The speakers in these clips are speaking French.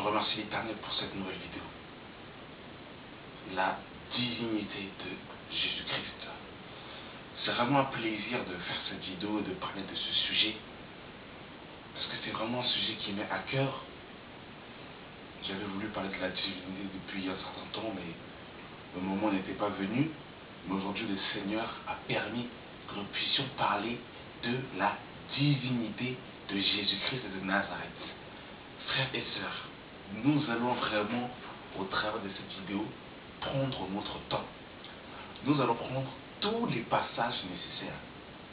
remercie l'Éternel pour cette nouvelle vidéo. La divinité de Jésus-Christ. C'est vraiment un plaisir de faire cette vidéo et de parler de ce sujet. Parce que c'est vraiment un sujet qui m'est à cœur. J'avais voulu parler de la divinité depuis un certain temps, mais le moment n'était pas venu. Mais aujourd'hui, le Seigneur a permis que nous puissions parler de la divinité de Jésus-Christ de Nazareth. Frères et sœurs, nous allons vraiment, au travers de cette vidéo, prendre notre temps. Nous allons prendre tous les passages nécessaires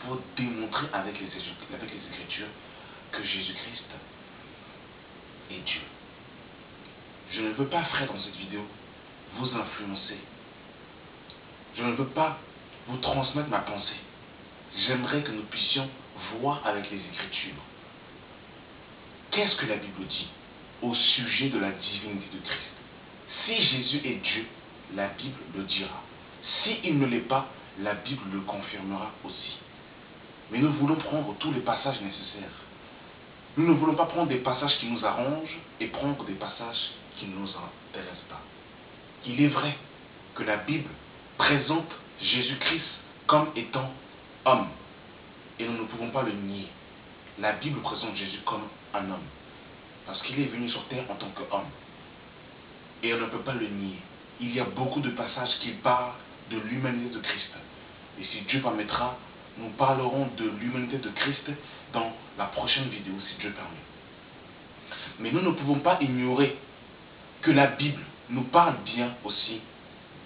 pour démontrer avec les Écritures que Jésus-Christ est Dieu. Je ne veux pas, frère, dans cette vidéo, vous influencer. Je ne veux pas vous transmettre ma pensée. J'aimerais que nous puissions voir avec les Écritures. Qu'est-ce que la Bible dit au sujet de la divinité de Christ? Si Jésus est Dieu, la Bible le dira. S'il ne l'est pas, la Bible le confirmera aussi. Mais nous voulons prendre tous les passages nécessaires. Nous ne voulons pas prendre des passages qui nous arrangent et prendre des passages qui ne nous intéressent pas. Il est vrai que la Bible présente Jésus-Christ comme étant homme. Et nous ne pouvons pas le nier. La Bible présente Jésus comme un homme. Parce qu'il est venu sur terre en tant qu'homme. Et on ne peut pas le nier. Il y a beaucoup de passages qui parlent de l'humanité de Christ. Et si Dieu permettra, nous parlerons de l'humanité de Christ dans la prochaine vidéo, si Dieu permet. Mais nous ne pouvons pas ignorer que la Bible nous parle bien aussi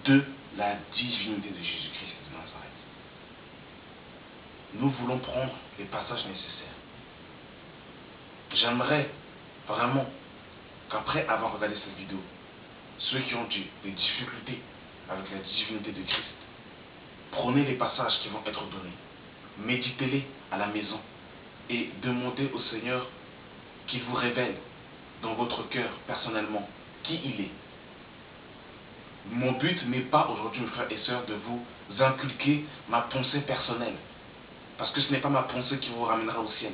de la divinité de Jésus-Christ de Nazareth. Nous voulons prendre les passages nécessaires. J'aimerais vraiment qu'après avoir regardé cette vidéo, ceux qui ont des difficultés avec la divinité de Christ, prenez les passages qui vont être donnés, méditez-les à la maison et demandez au Seigneur qu'il vous révèle dans votre cœur personnellement qui il est. Mon but n'est pas aujourd'hui, mes frères et sœurs, de vous inculquer ma pensée personnelle, parce que ce n'est pas ma pensée qui vous ramènera au ciel,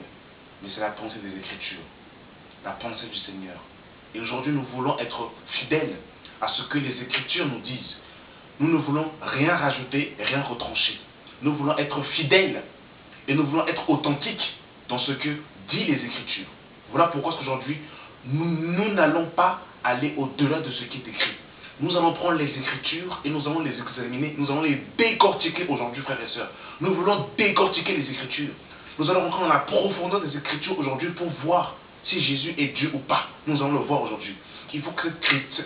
mais c'est la pensée des Écritures, la pensée du Seigneur. Et aujourd'hui, nous voulons être fidèles à ce que les Écritures nous disent. Nous ne voulons rien rajouter, rien retrancher. Nous voulons être fidèles et nous voulons être authentiques dans ce que disent les Écritures. Voilà pourquoi aujourd'hui, nous n'allons pas aller au-delà de ce qui est écrit. Nous allons prendre les Écritures et nous allons les examiner, nous allons les décortiquer aujourd'hui, frères et sœurs. Nous voulons décortiquer les Écritures. Nous allons rentrer dans la profondeur des Écritures aujourd'hui pour voir si Jésus est Dieu ou pas. Nous allons le voir aujourd'hui. Il faut que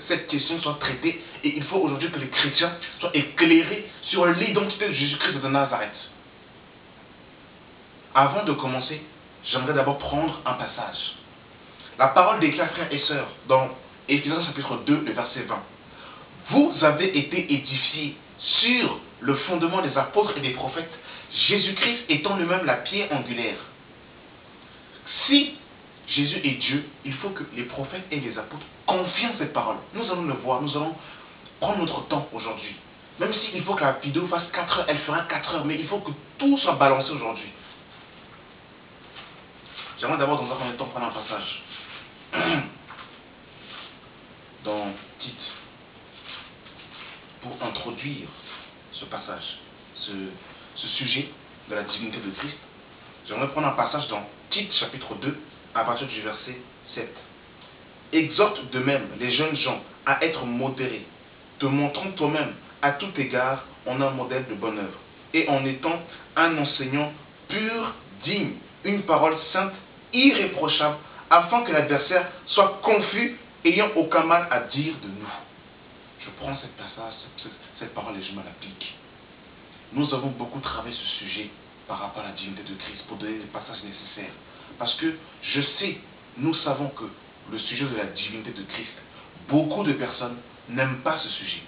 cette question soit traitée et il faut aujourd'hui que les chrétiens soient éclairés sur l'identité de Jésus-Christ de Nazareth. Avant de commencer, j'aimerais d'abord prendre un passage. La parole déclare, frères et sœurs, dans Éphésiens chapitre 2, le verset 20. Vous avez été édifiés sur le fondement des apôtres et des prophètes, Jésus-Christ étant lui-même la pierre angulaire. Si Jésus est Dieu, il faut que les prophètes et les apôtres confient en cette parole. Nous allons le voir, nous allons prendre notre temps aujourd'hui. Même s'il faut que la vidéo fasse 4 heures, elle fera 4 heures, mais il faut que tout soit balancé aujourd'hui. J'aimerais d'abord dans un premier temps prendre un passage. Dans Tite, pour introduire ce passage, ce sujet de la divinité de Christ, j'aimerais prendre un passage dans Tite chapitre 2, à partir du verset 7. Exhorte de même les jeunes gens à être modérés, te montrant toi-même à tout égard en un modèle de bonne œuvre, et en étant un enseignant pur, digne, une parole sainte, irréprochable, afin que l'adversaire soit confus, ayant aucun mal à dire de nous. Je prends cette passage, cette parole et je me l'applique. Nous avons beaucoup travaillé ce sujet par rapport à la divinité de Christ pour donner les passages nécessaires. Parce que je sais, nous savons que le sujet de la divinité de Christ, beaucoup de personnes n'aiment pas ce sujet.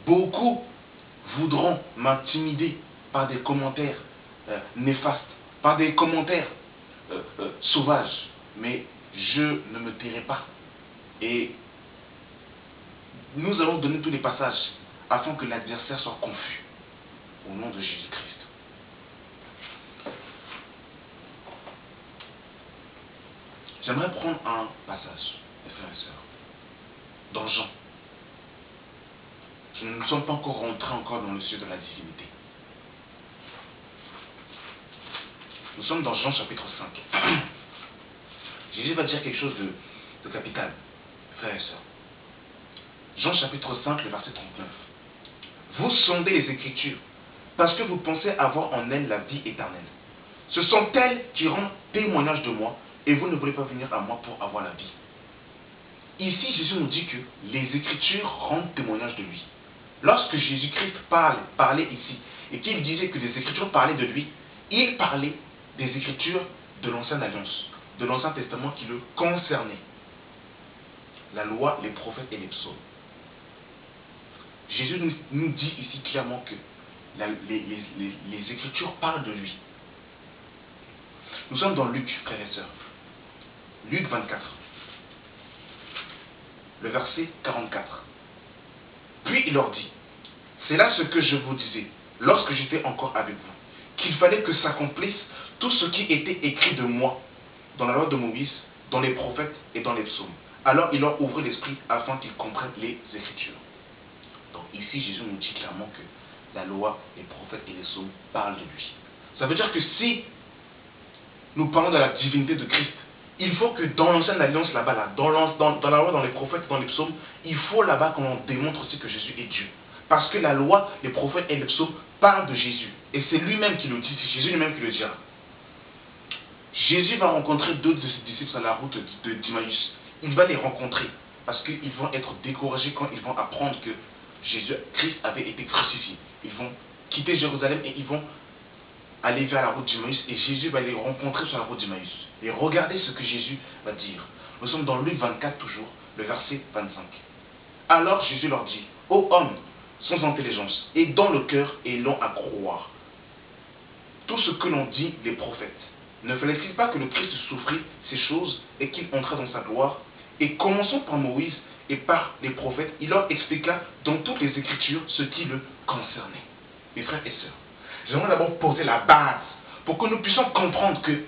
Beaucoup voudront m'intimider par des commentaires néfastes, par des commentaires sauvages. Mais je ne me tairai pas. Et nous allons donner tous les passages afin que l'adversaire soit confus. Au nom de Jésus-Christ. J'aimerais prendre un passage, mes frères et sœurs. dans Jean. Nous ne sommes pas encore rentrés dans le sujet de la divinité. Nous sommes dans Jean chapitre 5. Jésus va dire quelque chose de capital, frères et sœurs. Jean chapitre 5, le verset 39. Vous sondez les Écritures, parce que vous pensez avoir en elles la vie éternelle. Ce sont elles qui rendent témoignage de moi, et vous ne voulez pas venir à moi pour avoir la vie. Ici, Jésus nous dit que les Écritures rendent témoignage de lui. Lorsque Jésus-Christ parlait ici, et qu'il disait que les Écritures parlaient de lui, il parlait des Écritures de l'Ancienne Alliance, de l'Ancien Testament qui le concernaient. La loi, les prophètes et les psaumes. Jésus nous dit ici clairement que les Écritures parlent de lui. Nous sommes dans Luc, frères et sœurs. Luc 24, le verset 44. Puis il leur dit, c'est là ce que je vous disais, lorsque j'étais encore avec vous, qu'il fallait que s'accomplisse tout ce qui était écrit de moi, dans la loi de Moïse, dans les prophètes et dans les psaumes. Alors il leur ouvrit l'esprit afin qu'ils comprennent les Écritures. Donc ici, Jésus nous dit clairement que la loi, les prophètes et les psaumes parlent de lui. Ça veut dire que si nous parlons de la divinité de Christ, il faut que dans l'ancienne alliance là-bas, dans la loi, dans les prophètes, dans les psaumes, il faut là-bas qu'on démontre aussi que Jésus est Dieu. Parce que la loi, les prophètes et les psaumes parlent de Jésus. Et c'est lui-même qui le dit, c'est Jésus lui-même qui le dira. Jésus va rencontrer deux de ses disciples sur la route d'Emmaüs. Il va les rencontrer parce qu'ils vont être découragés quand ils vont apprendre que Jésus-Christ avait été crucifié. Ils vont quitter Jérusalem et ils vont aller vers la route d'Emmaüs et Jésus va les rencontrer sur la route d'Emmaüs. Et regardez ce que Jésus va dire. Nous sommes dans Luc 24 toujours, le verset 25. Alors Jésus leur dit, ô hommes sans intelligence et dont le cœur est long à croire, tout ce que l'on dit les prophètes, ne fallait-il pas que le Christ souffrit ces choses et qu'il entra dans sa gloire? Et commençons par Moïse et par les prophètes, il leur expliqua dans toutes les Écritures ce qui le concernait. Mes frères et sœurs, j'aimerais d'abord poser la base pour que nous puissions comprendre que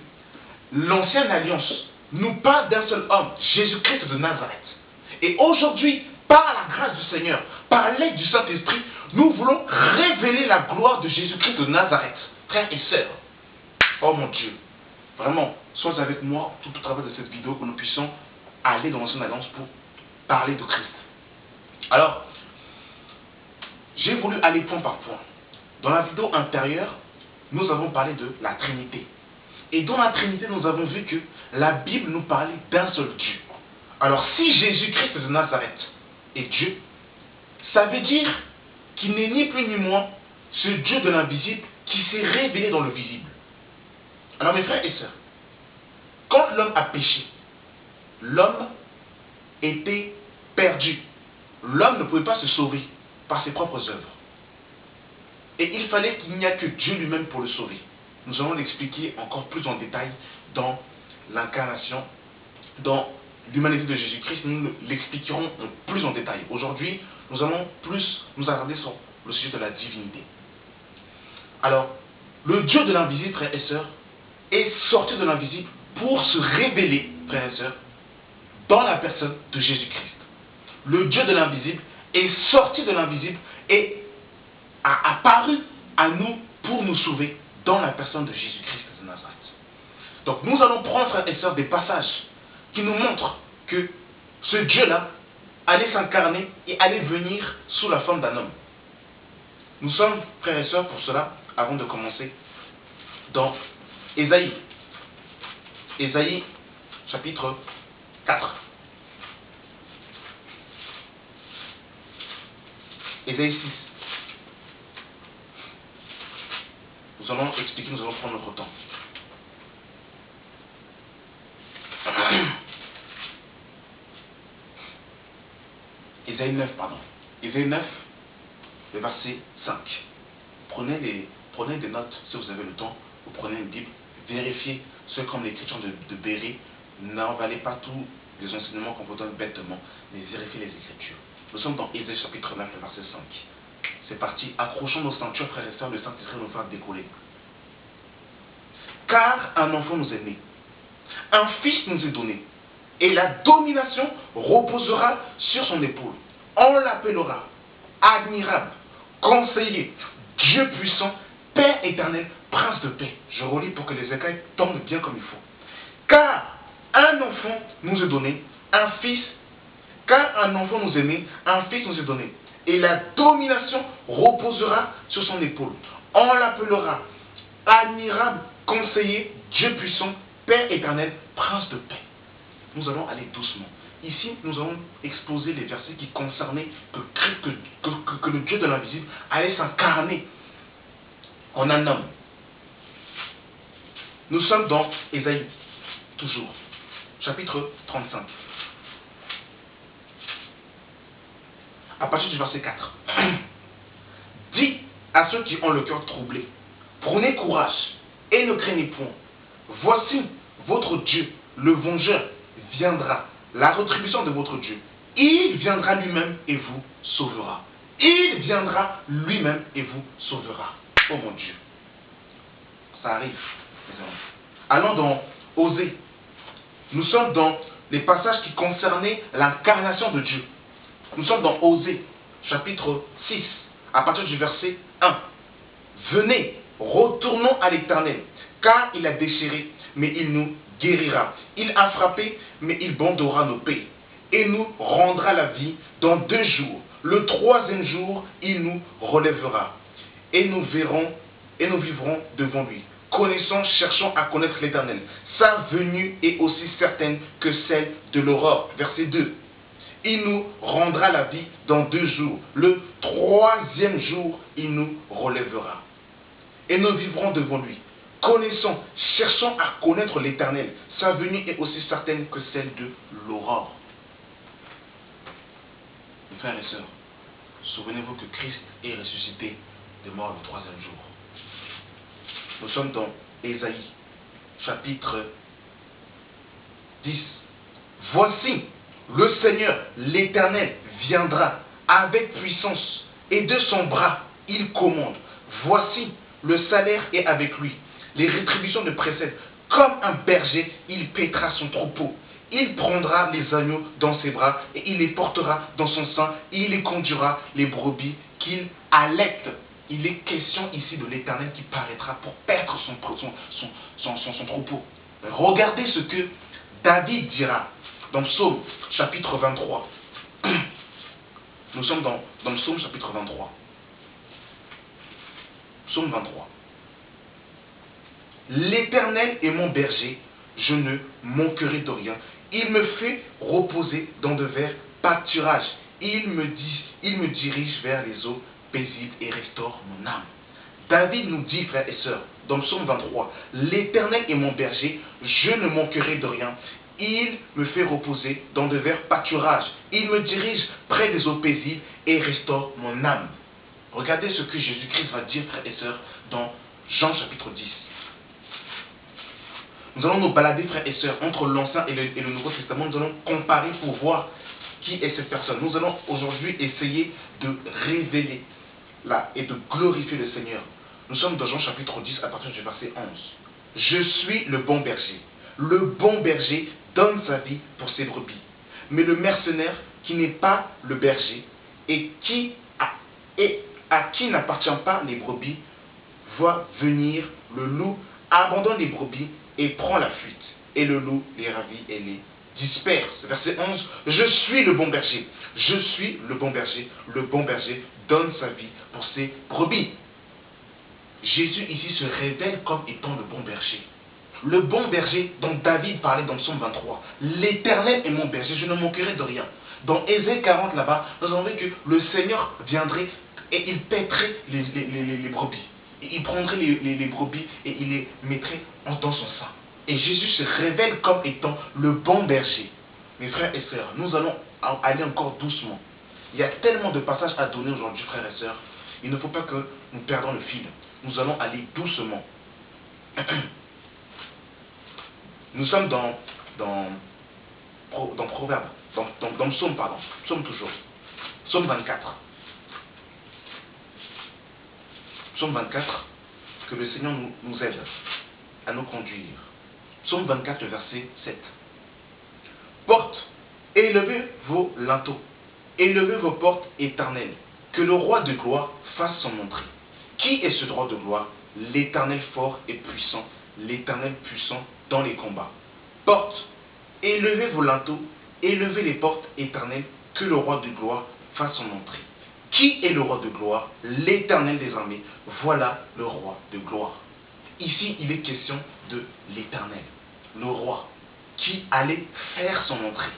l'ancienne alliance nous parle d'un seul homme, Jésus-Christ de Nazareth. Et aujourd'hui, par la grâce du Seigneur, par l'aide du Saint-Esprit, nous voulons révéler la gloire de Jésus-Christ de Nazareth. Frères et sœurs, oh mon Dieu, vraiment, sois avec moi tout au travers de cette vidéo que nous puissions aller dans l'ancienne alliance pour parler de Christ. Alors, j'ai voulu aller point par point. Dans la vidéo antérieure, nous avons parlé de la Trinité. Et dans la Trinité, nous avons vu que la Bible nous parlait d'un seul Dieu. Alors, si Jésus-Christ de Nazareth est Dieu, ça veut dire qu'il n'est ni plus ni moins ce Dieu de l'invisible qui s'est révélé dans le visible. Alors, mes frères et sœurs, quand l'homme a péché, l'homme était perdu. L'homme ne pouvait pas se sauver par ses propres œuvres. Et il fallait qu'il n'y a que Dieu lui-même pour le sauver. Nous allons l'expliquer encore plus en détail dans l'incarnation, dans l'humanité de Jésus-Christ. Nous l'expliquerons plus en détail. Aujourd'hui, nous allons plus nous attarder sur le sujet de la divinité. Alors, le Dieu de l'invisible, frères et sœurs, est sorti de l'invisible pour se révéler, frères et sœurs, dans la personne de Jésus-Christ. Le Dieu de l'invisible est sorti de l'invisible et a apparu à nous pour nous sauver dans la personne de Jésus-Christ de Nazareth. Donc nous allons prendre, frères et sœurs, des passages qui nous montrent que ce Dieu-là allait s'incarner et allait venir sous la forme d'un homme. Nous sommes, frères et sœurs, pour cela, avant de commencer, dans Ésaïe. Ésaïe, chapitre 4. Ésaïe 6. Nous allons expliquer, nous allons prendre notre temps. Ésaïe 9, pardon. Ésaïe 9, le verset 5. Prenez des notes si vous avez le temps. Vous prenez une Bible, vérifiez ce comme l'écriture de Béré. N'envalez pas tous les enseignements qu'on vous donne bêtement, mais vérifiez les Écritures. Nous sommes dans Ésaïe chapitre 9, le verset 5. C'est parti. Accrochons nos ceintures, frères et sœurs, le Saint-Esprit nous fera décoller. Car un enfant nous est né, un fils nous est donné, et la domination reposera sur son épaule. On l'appellera admirable, conseiller, Dieu puissant, Père éternel, prince de paix. Je relis pour que les écailles tombent bien comme il faut. Car un enfant nous est donné, un fils, car un enfant nous est né, un fils nous est donné. Et la domination reposera sur son épaule. On l'appellera admirable, conseiller, Dieu puissant, Père éternel, prince de paix. Nous allons aller doucement. Ici, nous allons exposer les versets qui concernaient que le Dieu de l'invisible allait s'incarner en un homme. Nous sommes dans Ésaïe, toujours, chapitre 35. À partir du verset 4. Dis à ceux qui ont le cœur troublé, prenez courage et ne craignez point. Voici votre Dieu, le vengeur, viendra. La rétribution de votre Dieu. Il viendra lui-même et vous sauvera. Il viendra lui-même et vous sauvera. Oh mon Dieu. Ça arrive. Allons dans Osée. Nous sommes dans les passages qui concernaient l'incarnation de Dieu. Nous sommes dans Osée, chapitre 6, à partir du verset 1. Venez, retournons à l'Éternel, car il a déchiré, mais il nous guérira. Il a frappé, mais il bandera nos paix, et nous rendra la vie dans 2 jours. Le 3e jour, il nous relèvera, et nous verrons, et nous vivrons devant lui. Connaissons, cherchons à connaître l'Éternel. Sa venue est aussi certaine que celle de l'aurore. Verset 2. Il nous rendra la vie dans 2 jours. Le 3e jour, il nous relèvera. Et nous vivrons devant lui. Connaissons, cherchons à connaître l'Éternel. Sa venue est aussi certaine que celle de l'aurore. Mes frères et sœurs, souvenez-vous que Christ est ressuscité de mort le 3e jour. Nous sommes dans Ésaïe, chapitre 10. Voici, le Seigneur, l'Éternel, viendra avec puissance, et de son bras, il commande. Voici, le salaire est avec lui. Les rétributions le précèdent. Comme un berger, il paîtra son troupeau. Il prendra les agneaux dans ses bras, et il les portera dans son sein, et il les conduira, les brebis qu'il allaite. Il est question ici de l'Éternel qui paraîtra pour paître son troupeau. Regardez ce que David dira dans Psaume chapitre 23. Nous sommes dans Psaume chapitre 23. Psaume 23. L'Éternel est mon berger, je ne manquerai de rien. Il me fait reposer dans de verts pâturages. Il me dirige vers les eaux paisibles et restaure mon âme. David nous dit, frères et sœurs, dans Psaume 23, l'Éternel est mon berger, je ne manquerai de rien. Il me fait reposer dans de verts pâturages. Il me dirige près des eaux paisibles et restaure mon âme. Regardez ce que Jésus-Christ va dire, frères et sœurs, dans Jean chapitre 10. Nous allons nous balader, frères et sœurs, entre l'Ancien et le Nouveau Testament. Nous allons comparer pour voir qui est cette personne. Nous allons aujourd'hui essayer de révéler là et de glorifier le Seigneur. Nous sommes dans Jean chapitre 10 à partir du verset 11. Je suis le bon berger. Le bon berger donne sa vie pour ses brebis. Mais le mercenaire qui n'est pas le berger et à qui n'appartient pas les brebis voit venir le loup, abandonne les brebis et prend la fuite. Et le loup les ravit et les disperse. Verset 11. Je suis le bon berger. Je suis le bon berger. Le bon berger donne sa vie pour ses brebis. Jésus ici se révèle comme étant le bon berger. Le bon berger dont David parlait dans Psaume 23. L'Éternel est mon berger, je ne manquerai de rien. Dans Ésaïe 40 là-bas, nous avons vu que le Seigneur viendrait et il paîtrait les brebis. Et il prendrait les brebis et il les mettrait dans son sein. Et Jésus se révèle comme étant le bon berger. Mes frères et sœurs, nous allons aller encore doucement. Il y a tellement de passages à donner aujourd'hui, frères et sœurs. Il ne faut pas que nous perdons le fil. Nous allons aller doucement. Nous sommes dans Proverbe, dans Psaume, pardon. Psaume toujours. Psaume 24. Psaume 24, que le Seigneur nous aide à nous conduire. Psaume 24, le verset 7. Portes, élevez vos linteaux, élevez vos portes éternelles, que le roi de gloire fasse son entrée. Qui est ce roi de gloire? L'Éternel fort et puissant, l'Éternel puissant dans les combats. Portes, élevez vos linteaux, élevez les portes éternelles, que le roi de gloire fasse son entrée. Qui est le roi de gloire? L'Éternel des armées. Voilà le roi de gloire. Ici, il est question de l'Éternel, le roi, qui allait faire son entrée.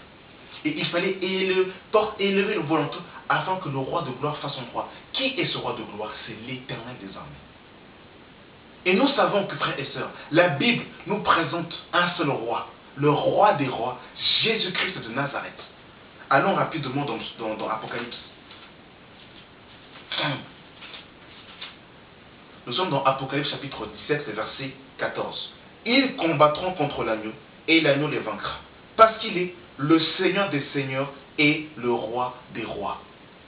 Et il fallait élever le volanteau afin que le roi de gloire fasse son roi. Qui est ce roi de gloire? C'est l'Éternel des armées. Et nous savons que, frères et sœurs, la Bible nous présente un seul roi, le roi des rois, Jésus-Christ de Nazareth. Allons rapidement dans Apocalypse. Nous sommes dans Apocalypse chapitre 17, verset 14. Ils combattront contre l'agneau, et l'agneau les vaincra, parce qu'il est le Seigneur des seigneurs et le roi des rois.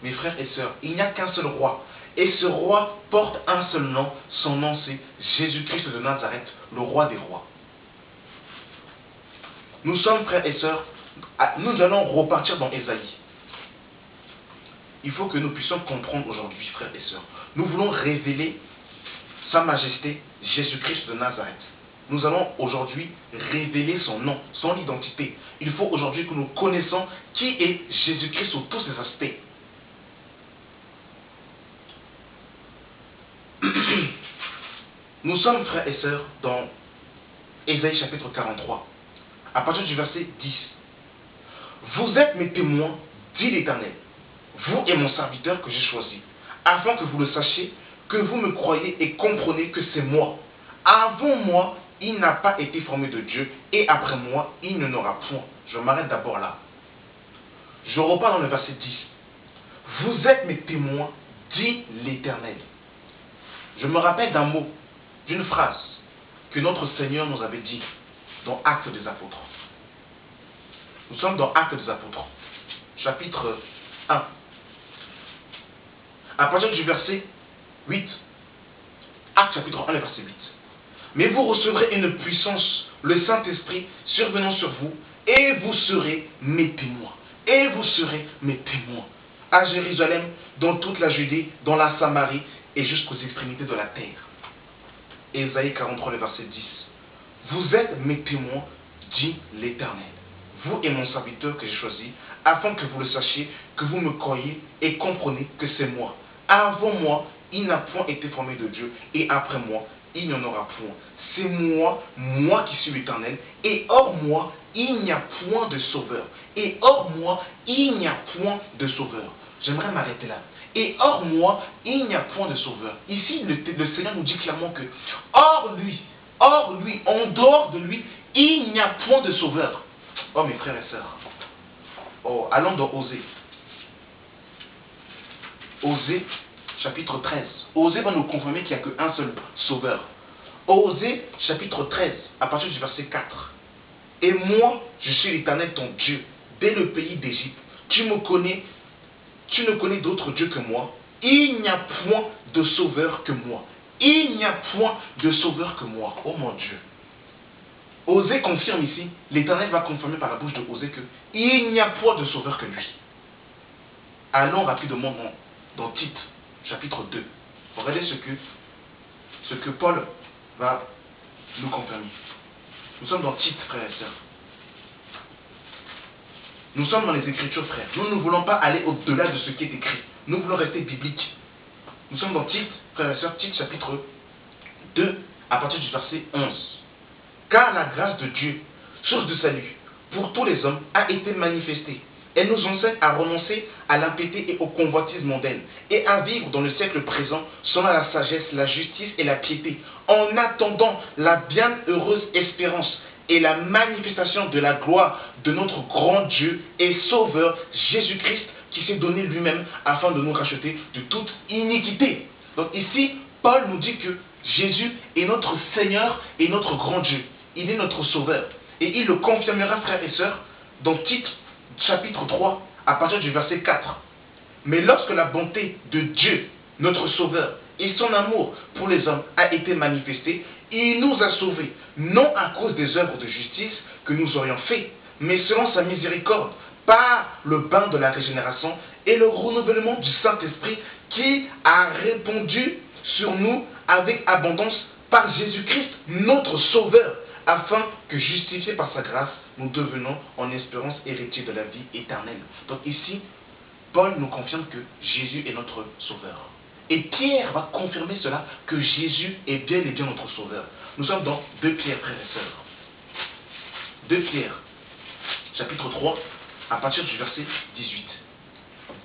Mes frères et sœurs, il n'y a qu'un seul roi, et ce roi porte un seul nom, son nom c'est Jésus-Christ de Nazareth, le roi des rois. Nous sommes, frères et sœurs, nous allons repartir dans Ésaïe. Il faut que nous puissions comprendre aujourd'hui, frères et sœurs. Nous voulons révéler Sa Majesté Jésus-Christ de Nazareth. Nous allons aujourd'hui révéler son nom, son identité. Il faut aujourd'hui que nous connaissions qui est Jésus-Christ sous tous ses aspects. Nous sommes, frères et sœurs, dans Ésaïe chapitre 43, à partir du verset 10. Vous êtes mes témoins, dit l'Éternel, vous et mon serviteur que j'ai choisi, afin que vous le sachiez, que vous me croyez et comprenez que c'est moi. Avant moi, il n'a pas été formé de Dieu, et après moi, il ne n'aura point. Je m'arrête d'abord là. Je repars dans le verset 10. Vous êtes mes témoins, dit l'Éternel. Je me rappelle d'un mot, d'une phrase que notre Seigneur nous avait dit dans Actes des Apôtres. Nous sommes dans Actes des Apôtres, chapitre 1. À partir du verset 8. Actes chapitre 1, le verset 8. Mais vous recevrez une puissance, le Saint-Esprit survenant sur vous, et vous serez mes témoins. Et vous serez mes témoins. À Jérusalem, dans toute la Judée, dans la Samarie, et jusqu'aux extrémités de la terre. Ésaïe 43, le verset 10. Vous êtes mes témoins, dit l'Éternel, vous et mon serviteur que j'ai choisi, afin que vous le sachiez, que vous me croyez et comprenez que c'est moi. Avant moi, il n'a point été formé de Dieu, et après moi, il n'y en aura point. C'est moi, moi qui suis l'Éternel, et hors moi, il n'y a point de sauveur. Et hors moi, il n'y a point de sauveur. J'aimerais m'arrêter là. Et hors moi, il n'y a point de sauveur. Ici, le Seigneur nous dit clairement que hors lui, en dehors de lui, il n'y a point de sauveur. Oh mes frères et sœurs. Oh, allons dans Osée. Osée, chapitre 13. Osée va nous confirmer qu'il n'y a qu'un seul sauveur. Osée, chapitre 13, à partir du verset 4. Et moi, je suis l'Éternel ton Dieu, dès le pays d'Égypte. Tu ne connais d'autre Dieu que moi. Il n'y a point de sauveur que moi. Il n'y a point de sauveur que moi. Oh mon Dieu. Osée confirme ici, l'Éternel va confirmer par la bouche de Osée que il n'y a point de sauveur que lui. Allons rapidement dans Tite, chapitre 2. Regardez ce que Paul va nous confirmer. Nous sommes dans Tite, frères et sœurs. Nous sommes dans les Écritures, frères. Nous ne voulons pas aller au-delà de ce qui est écrit. Nous voulons rester bibliques. Nous sommes dans Tite, frères et sœurs, Tite, chapitre 2, à partir du verset 11. Car la grâce de Dieu, source de salut, pour tous les hommes, a été manifestée. Elle nous enseigne à renoncer à l'impiété et aux convoitises mondaines, et à vivre dans le siècle présent selon la sagesse, la justice et la piété, en attendant la bienheureuse espérance et la manifestation de la gloire de notre grand Dieu et Sauveur Jésus-Christ, qui s'est donné lui-même afin de nous racheter de toute iniquité. Donc ici, Paul nous dit que Jésus est notre Seigneur et notre grand Dieu. Il est notre Sauveur. Et il le confirmera, frères et sœurs, dans Tite, chapitre 3, à partir du verset 4. Mais lorsque la bonté de Dieu, notre Sauveur, et son amour pour les hommes a été manifesté, il nous a sauvés, non à cause des œuvres de justice que nous aurions faites, mais selon sa miséricorde, par le bain de la régénération et le renouvellement du Saint-Esprit qui a répandu sur nous avec abondance par Jésus-Christ, notre Sauveur, afin que, justifiés par sa grâce, nous devenons en espérance héritiers de la vie éternelle. Donc ici, Paul nous confirme que Jésus est notre Sauveur. Et Pierre va confirmer cela, que Jésus est bel et bien notre Sauveur. Nous sommes dans 2 Pierre, frères et sœurs. 2 Pierre, chapitre 3, à partir du verset 18.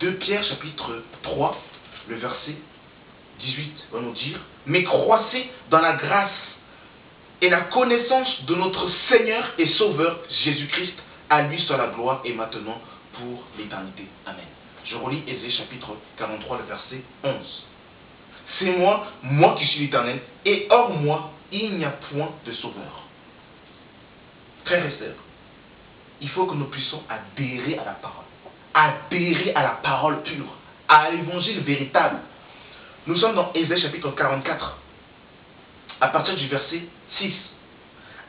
2 Pierre, chapitre 3, le verset 18 va nous dire: mais croissez dans la grâce et la connaissance de notre Seigneur et Sauveur Jésus-Christ. À lui soit la gloire et maintenant pour l'éternité. Amen. Je relis Ésaïe chapitre 43, le verset 11. C'est moi qui suis l'Éternel, et hors moi, il n'y a point de sauveur. Frères et sœurs, il faut que nous puissions adhérer à la parole pure, à l'évangile véritable. Nous sommes dans Ésaïe chapitre 44, à partir du verset 6.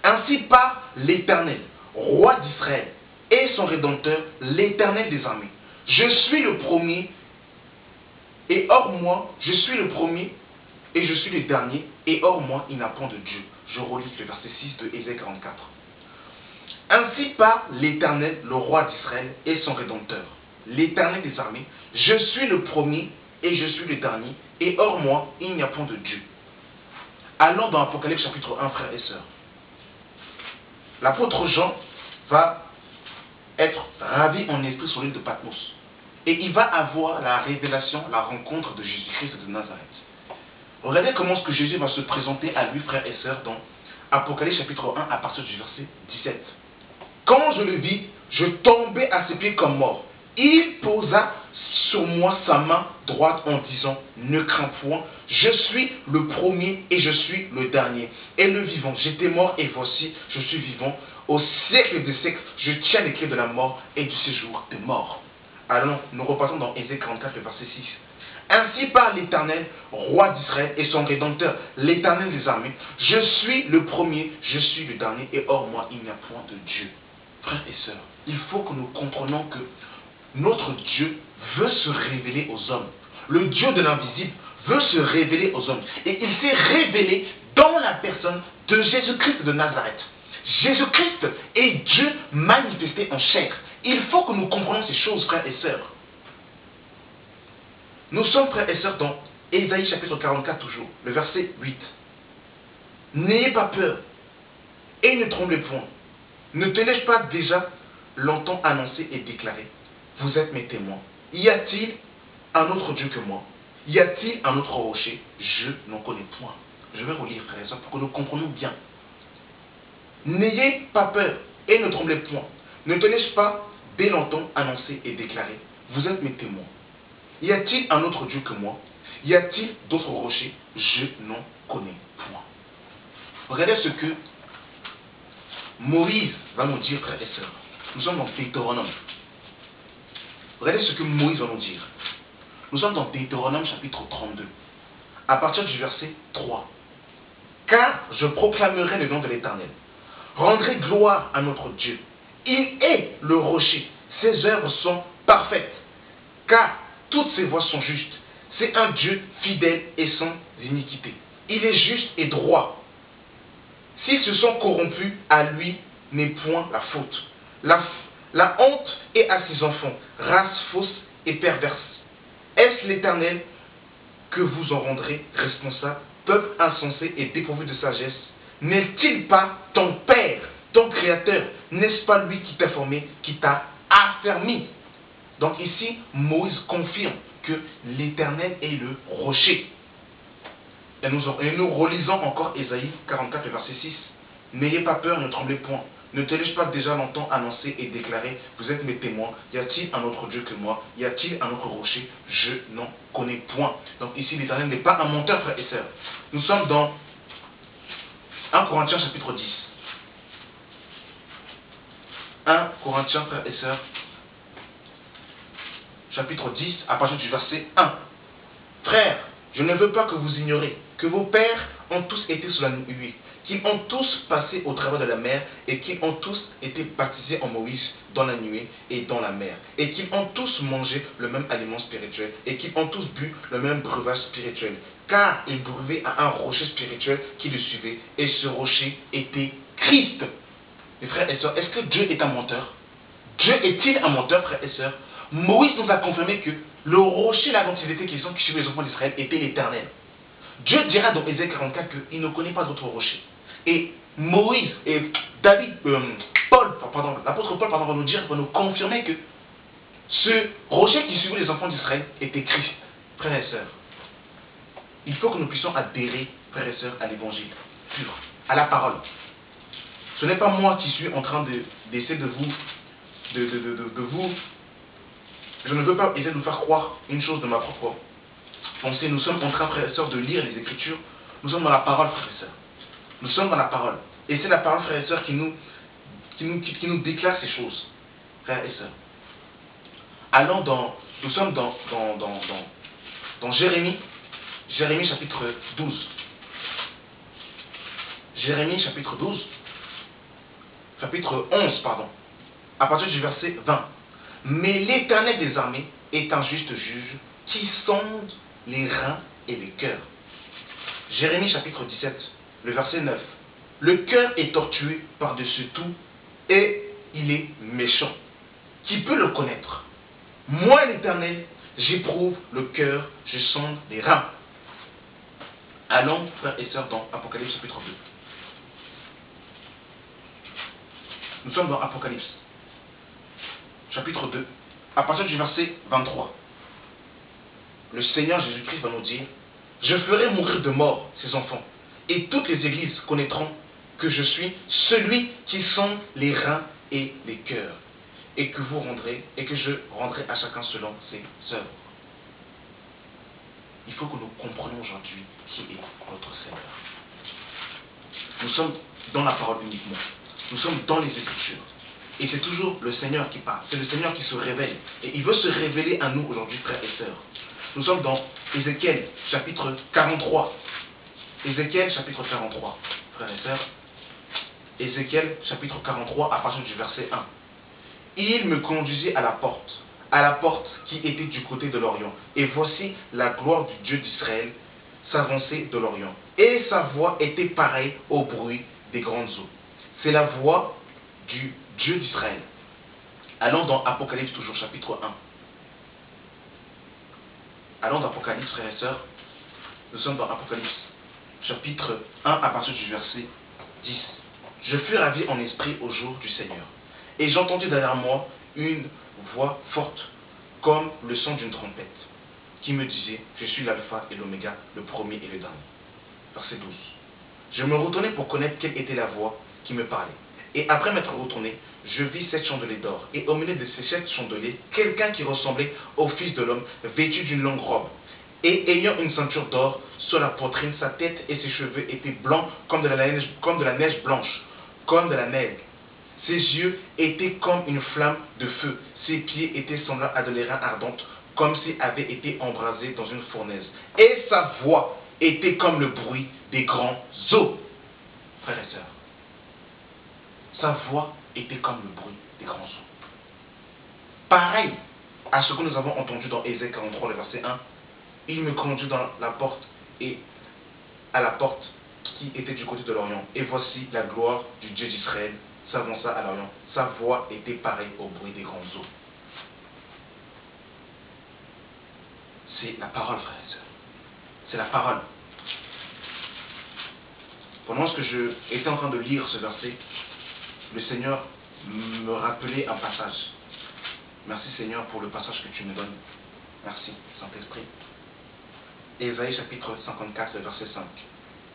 Ainsi parle l'Éternel, roi d'Israël, et son Rédempteur, l'Éternel des armées. Je suis le premier, et hors moi, je suis le premier, et je suis le dernier, et hors moi, il n'y a point de Dieu. Je relis le verset 6 de Ésaïe 44. Ainsi parle l'Éternel, le roi d'Israël, et son Rédempteur, l'Éternel des armées. Je suis le premier, et je suis le dernier, et hors moi, il n'y a point de Dieu. Allons dans Apocalypse chapitre 1, frères et sœurs. L'apôtre Jean va être ravi en esprit sur l'île de Patmos. Et il va avoir la révélation, la rencontre de Jésus-Christ de Nazareth. Regardez comment ce que Jésus va se présenter à lui, frères et sœurs, dans Apocalypse chapitre 1, à partir du verset 17. Quand je le vis, je tombai à ses pieds comme mort. Il posa sur moi sa main droite en disant: ne crains point, je suis le premier et je suis le dernier, et le vivant. J'étais mort et voici, je suis vivant. Au siècle des siècles, je tiens les clés de la mort et du séjour des morts. Allons, nous repassons dans Ésaïe 44, le verset 6. Ainsi parle l'Éternel, roi d'Israël et son Rédempteur, l'Éternel des armées. Je suis le premier, je suis le dernier, et hors moi, il n'y a point de Dieu. Frères et sœurs, il faut que nous comprenions que notre Dieu veut se révéler aux hommes. Le Dieu de l'invisible veut se révéler aux hommes. Et il s'est révélé dans la personne de Jésus-Christ de Nazareth. Jésus-Christ est Dieu manifesté en chair. Il faut que nous comprenions ces choses, frères et sœurs. Nous sommes, frères et sœurs, dans Ésaïe chapitre 44 toujours, le verset 8. N'ayez pas peur et ne tremblez point. Ne te l'ai-je pas déjà longtemps annoncé et déclaré? Vous êtes mes témoins. Y a-t-il un autre Dieu que moi? Y a-t-il un autre rocher? Je n'en connais point. Je vais relire, frères et sœurs, pour que nous comprenions bien. N'ayez pas peur et ne tremblez point. Ne te l'ai-je pas dès longtemps annoncé et déclaré? Vous êtes mes témoins. Y a-t-il un autre Dieu que moi? Y a-t-il d'autres rochers? Je n'en connais point. Regardez ce que Moïse va nous dire, frères et sœurs. Nous sommes dans Deutéronome. Regardez ce que Moïse va nous dire. Nous sommes dans Deutéronome chapitre 32, à partir du verset 3. Car je proclamerai le nom de l'Éternel. Rendrai gloire à notre Dieu. Il est le rocher. Ses œuvres sont parfaites. Car toutes ses voies sont justes. C'est un Dieu fidèle et sans iniquité. Il est juste et droit. S'ils se sont corrompus, à lui n'est point la faute. La honte est à ses enfants, race fausse et perverse. Est-ce l'Éternel que vous en rendrez responsable, peuple insensé et dépourvu de sagesse? N'est-il pas ton Père, ton Créateur? N'est-ce pas lui qui t'a formé, qui t'a affermi? Donc ici, Moïse confirme que l'Éternel est le rocher. Et nous relisons encore Ésaïe 44, verset 6. N'ayez pas peur, ne tremblez point. Ne te l'ai-je pas déjà longtemps annoncé et déclaré? Vous êtes mes témoins. Y a-t-il un autre Dieu que moi? Y a-t-il un autre rocher? Je n'en connais point. Donc ici, l'Éternel n'est pas un menteur, frères et sœurs. Nous sommes dans 1 Corinthiens chapitre 10. 1 Corinthiens, frères et sœurs, chapitre 10, à partir du verset 1. Frères, je ne veux pas que vous ignoriez que vos pères ont tous été sous la nuée, qu'ils ont tous passé au travers de la mer et qu'ils ont tous été baptisés en Moïse dans la nuée et dans la mer, et qu'ils ont tous mangé le même aliment spirituel et qu'ils ont tous bu le même breuvage spirituel, car ils buvaient à un rocher spirituel qui le suivait, et ce rocher était Christ. Mes frères et sœurs, est-ce que Dieu est un menteur? Dieu est-il un menteur, frères et sœurs? Moïse nous a confirmé que le rocher là dont il était question qui suivait les enfants d'Israël était l'Éternel. Dieu dira dans Ésaïe 44 qu'il ne connaît pas d'autre rocher. Et Moïse et l'apôtre Paul va nous dire, va nous confirmer que ce rocher qui suivait les enfants d'Israël était Christ. Frères et sœurs, il faut que nous puissions adhérer, frères et sœurs, à l'évangile pur, à la parole. Ce n'est pas moi qui suis en train d'essayer de vous, je ne veux pas essayer de vous faire croire une chose de ma propre pensée. Nous sommes en train, frères et sœurs, de lire les Écritures. Nous sommes dans la parole, frères et sœurs. Nous sommes dans la parole. Et c'est la parole, frères et sœurs, qui nous déclare ces choses, frères et sœurs. Nous sommes dans Jérémie chapitre 12. Jérémie chapitre 12, chapitre 11, pardon, à partir du verset 20. Mais l'Éternel des armées est un juste juge qui sonde les reins et les cœurs. Jérémie chapitre 17, le verset 9. Le cœur est tortué par-dessus tout et il est méchant. Qui peut le connaître? Moi, l'Éternel, j'éprouve le cœur, je sonde les reins. Allons, frères et sœurs, dans Apocalypse chapitre 2. Nous sommes dans Apocalypse chapitre 2, à partir du verset 23. Le Seigneur Jésus-Christ va nous dire: je ferai mourir de mort ces enfants, et toutes les églises connaîtront que je suis celui qui sonde les reins et les cœurs, et que je rendrai à chacun selon ses œuvres. Il faut que nous comprenions aujourd'hui qui est notre Seigneur. Nous sommes dans la parole uniquement. Nous sommes dans les Écritures. Et c'est toujours le Seigneur qui parle. C'est le Seigneur qui se révèle. Et il veut se révéler à nous aujourd'hui, frères et sœurs. Nous sommes dans Ézéchiel chapitre 43. Ézéchiel chapitre 43, frères et sœurs. Ézéchiel chapitre 43 à partir du verset 1. Il me conduisit à la porte qui était du côté de l'Orient. Et voici la gloire du Dieu d'Israël s'avancer de l'Orient. Et sa voix était pareille au bruit des grandes eaux. C'est la voix du Dieu d'Israël. Allons dans Apocalypse toujours, chapitre 1. Allons dans Apocalypse, frères et sœurs. Nous sommes dans Apocalypse, chapitre 1, à partir du verset 10. Je fus ravi en esprit au jour du Seigneur. Et j'entendis derrière moi une voix forte, comme le son d'une trompette, qui me disait: je suis l'alpha et l'oméga, le premier et le dernier. Verset 12. Je me retournai pour connaître quelle était la voix qui me parlait. Et après m'être retourné, je vis 7 chandeliers d'or. Et au milieu de ces 7 chandeliers, quelqu'un qui ressemblait au Fils de l'homme, vêtu d'une longue robe, et ayant une ceinture d'or sur la poitrine. Sa tête et ses cheveux étaient blancs comme de la neige blanche, comme de la neige. Ses yeux étaient comme une flamme de feu. Ses pieds étaient semblables à de l'airain ardente, comme s'ils avaient été embrasés dans une fournaise. Et sa voix était comme le bruit des grands eaux. Frères et sœurs, sa voix était comme le bruit des grands eaux. Pareil à ce que nous avons entendu dans Ésaïe 43, le verset 1. Il me conduit dans la porte et à la porte qui était du côté de l'Orient. Et voici la gloire du Dieu d'Israël s'avança à l'Orient. Sa voix était pareille au bruit des grands eaux. C'est la parole, frères et sœurs. C'est la parole. Pendant que je étais en train de lire ce verset, le Seigneur me rappelait un passage. Merci Seigneur pour le passage que tu me donnes. Merci Saint-Esprit. Ésaïe chapitre 54, verset 5.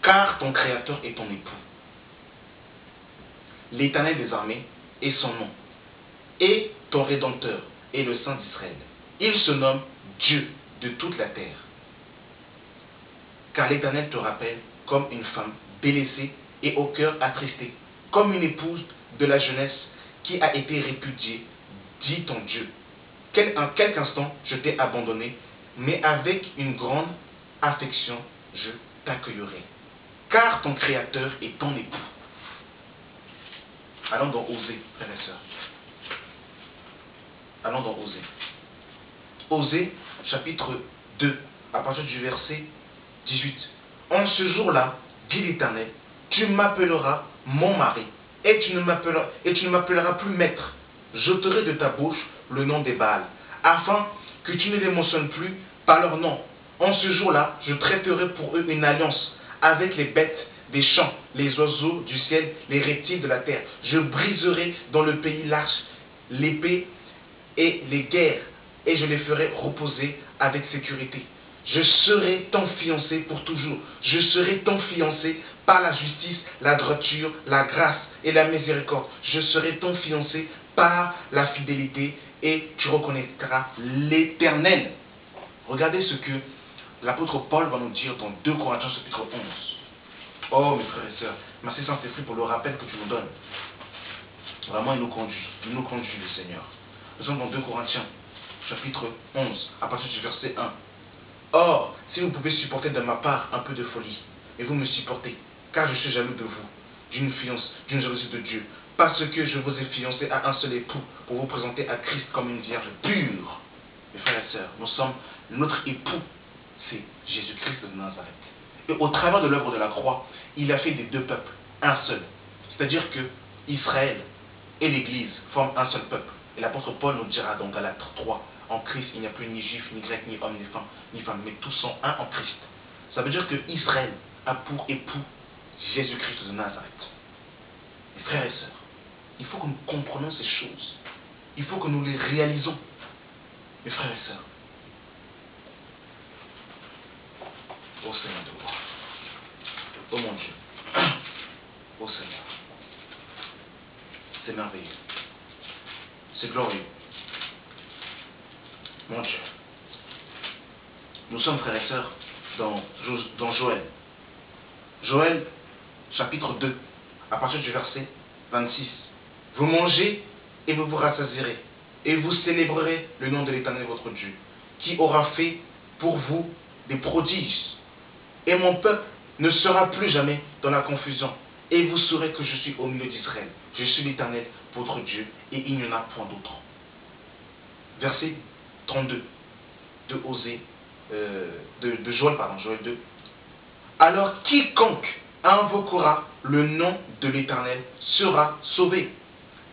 Car ton Créateur est ton époux. L'Éternel des armées est son nom. Et ton Rédempteur est le Saint d'Israël. Il se nomme Dieu de toute la terre. Car l'Éternel te rappelle comme une femme délaissée et au cœur attristé, comme une épouse de la jeunesse qui a été répudiée, dit ton Dieu. En quelques instants, je t'ai abandonné, mais avec une grande affection, je t'accueillerai. car ton Créateur est ton époux. Allons dans Osée, frères et sœurs. Allons dans Osée. Osée, chapitre 2, à partir du verset 18. En ce jour-là, dit l'Éternel, tu m'appelleras mon mari, et tu ne m'appelleras plus maître. J'ôterai de ta bouche le nom des Baals, afin que tu ne les mentionnes plus par leur nom. En ce jour-là, je traiterai pour eux une alliance avec les bêtes des champs, les oiseaux du ciel, les reptiles de la terre. Je briserai dans le pays l'arche, l'épée et les guerres, et je les ferai reposer avec sécurité. Je serai ton fiancé pour toujours. Je serai ton fiancé par la justice, la droiture, la grâce et la miséricorde. Je serai ton fiancé par la fidélité et tu reconnaîtras l'Éternel. Regardez ce que l'apôtre Paul va nous dire dans 2 Corinthiens chapitre 11. Oh mes frères et sœurs, merci Saint-Esprit pour le rappel que tu nous donnes. Vraiment il nous conduit le Seigneur. Nous sommes dans 2 Corinthiens chapitre 11 à partir du verset 1. Or, si vous pouvez supporter de ma part un peu de folie, et vous me supportez, car je suis jaloux de vous, d'une jalousie de Dieu, parce que je vous ai fiancé à un seul époux, pour vous présenter à Christ comme une vierge pure. Mes frères et sœurs, notre époux, c'est Jésus-Christ de Nazareth. Et au travers de l'œuvre de la croix, il a fait des deux peuples un seul. C'est-à-dire que Israël et l'Église forment un seul peuple. Et l'apôtre Paul nous dira dans Galates 3, en Christ, il n'y a plus ni juif, ni grec, ni homme, ni femme, mais tous sont un en Christ. Ça veut dire que Israël a pour époux Jésus-Christ de Nazareth. Mes frères et sœurs, il faut que nous comprenions ces choses. Il faut que nous les réalisons. Mes frères et sœurs. Ô Seigneur de gloire. Ô mon Dieu. Ô Seigneur. C'est merveilleux. C'est glorieux. Mon Dieu. Nous sommes, frères et sœurs, dans Joël. Joël, chapitre 2, à partir du verset 26. Vous mangez et vous vous rassasierez, et vous célébrerez le nom de l'Éternel votre Dieu, qui aura fait pour vous des prodiges. Et mon peuple ne sera plus jamais dans la confusion. Et vous saurez que je suis au milieu d'Israël. Je suis l'Éternel, votre Dieu, et il n'y en a point d'autre. Verset 32 de Osée, de Joël 2. Alors quiconque invoquera le nom de l'Éternel sera sauvé.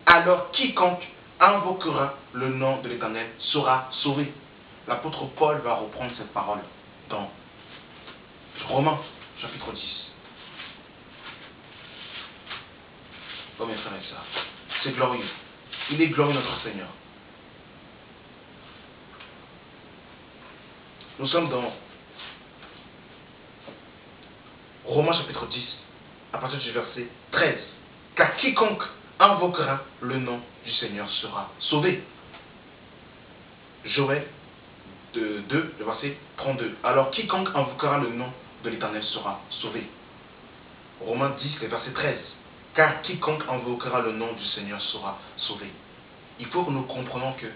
Alors quiconque invoquera le nom de l'Éternel sera sauvé. L'apôtre Paul va reprendre cette parole dans Romains chapitre 10. Oh mes frères et sœurs, c'est glorieux. Il est glorieux notre Seigneur. Nous sommes dans Romains chapitre 10, à partir du verset 13. Car quiconque invoquera le nom du Seigneur sera sauvé. Joël 2, le verset 32. Alors quiconque invoquera le nom de l'Éternel sera sauvé. Romains 10, le verset 13. Car quiconque invoquera le nom du Seigneur sera sauvé. Il faut que nous comprenions que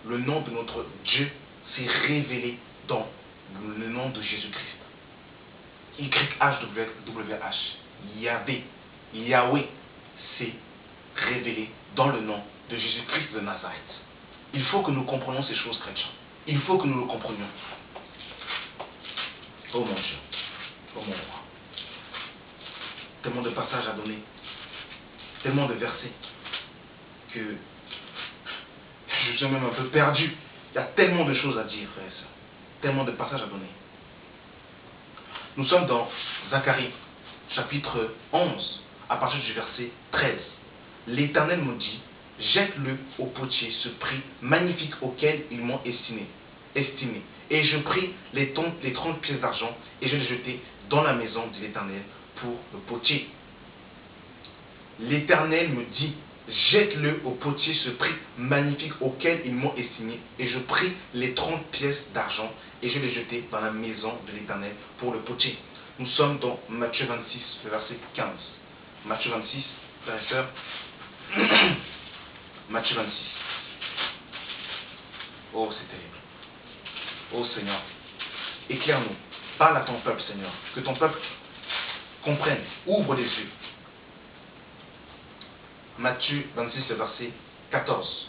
le nom de notre Dieu s'est révélé dans le nom de Jésus-Christ. YHWH, Yahweh s'est révélé dans le nom de Jésus-Christ de Nazareth. Il faut que nous comprenions ces choses, chrétiens. Il faut que nous le comprenions. Oh mon Dieu, oh mon roi. Tellement de passages à donner, tellement de versets, que je suis même un peu perdu. Il y a tellement de choses à dire, frères et sœurs. Tellement de passages à donner. Nous sommes dans Zacharie, chapitre 11, à partir du verset 13. L'Éternel me dit, jette-le au potier ce prix magnifique auquel ils m'ont estimé. Et je pris les 30 pièces d'argent et je les jetai dans la maison de l'Éternel pour le potier. L'Éternel me dit, jette-le au potier ce prix magnifique auquel ils m'ont estimé. Et je pris les 30 pièces d'argent et je les jetai dans la maison de l'Éternel pour le potier. Nous sommes dans Matthieu 26, le verset 15. Matthieu 26, frères et sœurs. Matthieu 26. Oh, c'est terrible. Oh Seigneur, éclaire-nous. Parle à ton peuple, Seigneur. Que ton peuple comprennent, ouvre les yeux. Matthieu 26, le verset 14.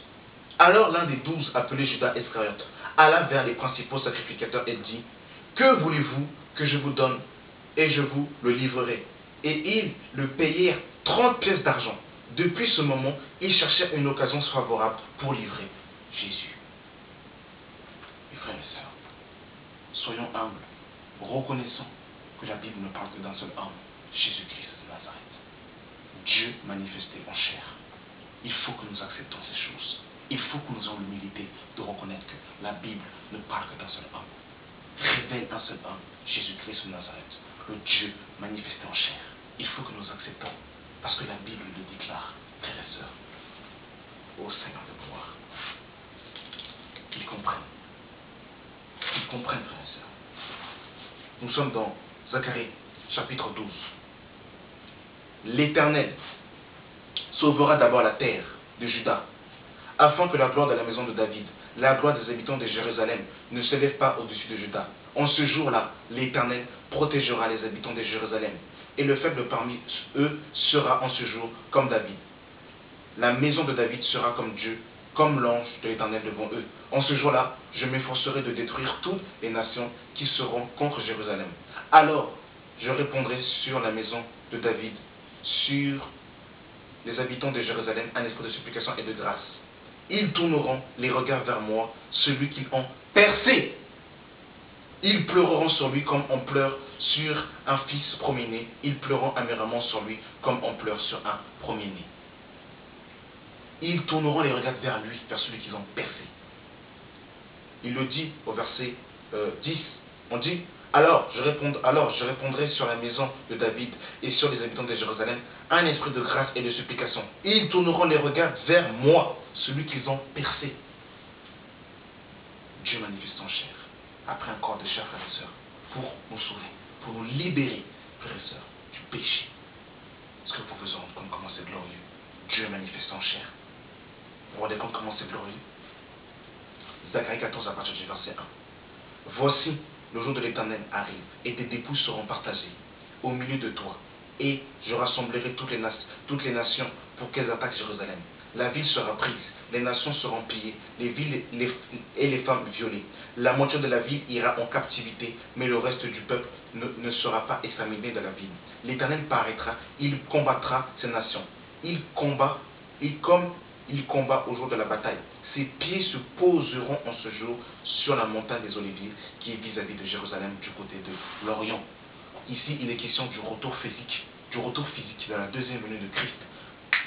Alors l'un des 12, appelé Judas Iscariote, alla vers les principaux sacrificateurs et dit, que voulez-vous que je vous donne, et je vous le livrerai. Et ils le payèrent 30 pièces d'argent. Depuis ce moment, ils cherchèrent une occasion favorable pour livrer Jésus. Mes frères et sœurs, soyons humbles, reconnaissant que la Bible ne parle que d'un seul homme, Jésus-Christ de Nazareth. Dieu manifesté en chair. Il faut que nous acceptons ces choses. Il faut que nous ayons l'humilité de reconnaître que la Bible ne parle que d'un seul homme. Révèle un seul homme, Jésus-Christ de Nazareth, le Dieu manifesté en chair. Il faut que nous acceptons, parce que la Bible le déclare, frères et sœurs. Ô Seigneur de gloire, qu'ils comprennent. Qu'ils comprennent, frères et sœurs. Nous sommes dans Zacharie, chapitre 12. L'Éternel sauvera d'abord la terre de Juda, afin que la gloire de la maison de David, la gloire des habitants de Jérusalem, ne s'élève pas au-dessus de Juda. En ce jour-là, l'Éternel protégera les habitants de Jérusalem, et le faible parmi eux sera en ce jour comme David. La maison de David sera comme Dieu, comme l'ange de l'Éternel devant eux. En ce jour-là, je m'efforcerai de détruire toutes les nations qui seront contre Jérusalem. Alors, je répondrai sur la maison de David, sur les habitants de Jérusalem, un esprit de supplication et de grâce. Ils tourneront les regards vers moi, celui qu'ils ont percé. Ils pleureront sur lui comme on pleure sur un fils premier-né. Ils pleureront amèrement sur lui comme on pleure sur un premier-né. Ils tourneront les regards vers lui, vers celui qu'ils ont percé. Il le dit au verset 10. On dit, alors je répondrai sur la maison de David et sur les habitants de Jérusalem un esprit de grâce et de supplication. Ils tourneront les regards vers moi, celui qu'ils ont percé. Dieu manifeste en chair, après un corps de chair, frères et sœurs, pour nous sauver, pour nous libérer, frères et sœurs, du péché. Est-ce que vous pouvez vous rendre compte comment c'est glorieux? Dieu manifeste en chair. Vous vous rendez compte comment c'est glorieux? Zacharie 14 à partir du verset 1. Voici, le jour de l'Éternel arrive, et tes dépouilles seront partagées au milieu de toi. Et je rassemblerai toutes les nations pour qu'elles attaquent Jérusalem. La ville sera prise, les nations seront pillées, les villes et les femmes violées. La moitié de la ville ira en captivité, mais le reste du peuple ne sera pas exterminé de la ville. L'Éternel paraîtra, il combattra ces nations. Comme il combat au jour de la bataille. Ses pieds se poseront en ce jour sur la montagne des Oliviers qui est vis-à-vis de Jérusalem du côté de l'Orient. Ici, il est question du retour physique de la deuxième venue de Christ.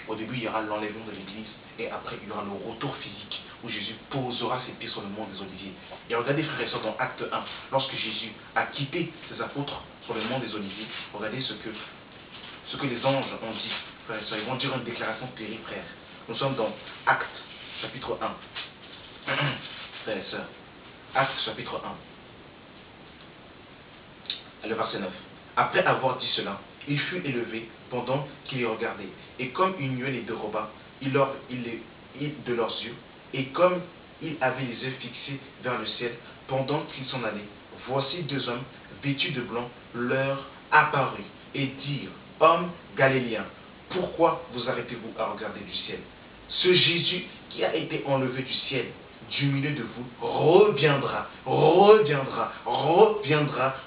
Au début, il y aura l'enlèvement de l'Église et après, il y aura le retour physique où Jésus posera ses pieds sur le mont des Oliviers. Et regardez, frères et sœurs, dans Acte 1, lorsque Jésus a quitté ses apôtres sur le mont des Oliviers, regardez ce que les anges ont dit, frères et sœurs. Ils vont dire une déclaration terrible, frères. Nous sommes dans Actes, chapitre 1. Frères et sœurs, Actes, chapitre 1. Le verset 9. Après avoir dit cela, il fut élevé pendant qu'il les regardait. Et comme une nuée les déroba de leurs yeux, et comme il avait les yeux fixés vers le ciel pendant qu'ils s'en allaient, voici deux hommes vêtus de blanc leur apparurent et dirent, hommes galiléens, pourquoi vous arrêtez-vous à regarder du ciel? Ce Jésus qui a été enlevé du ciel, du milieu de vous, reviendra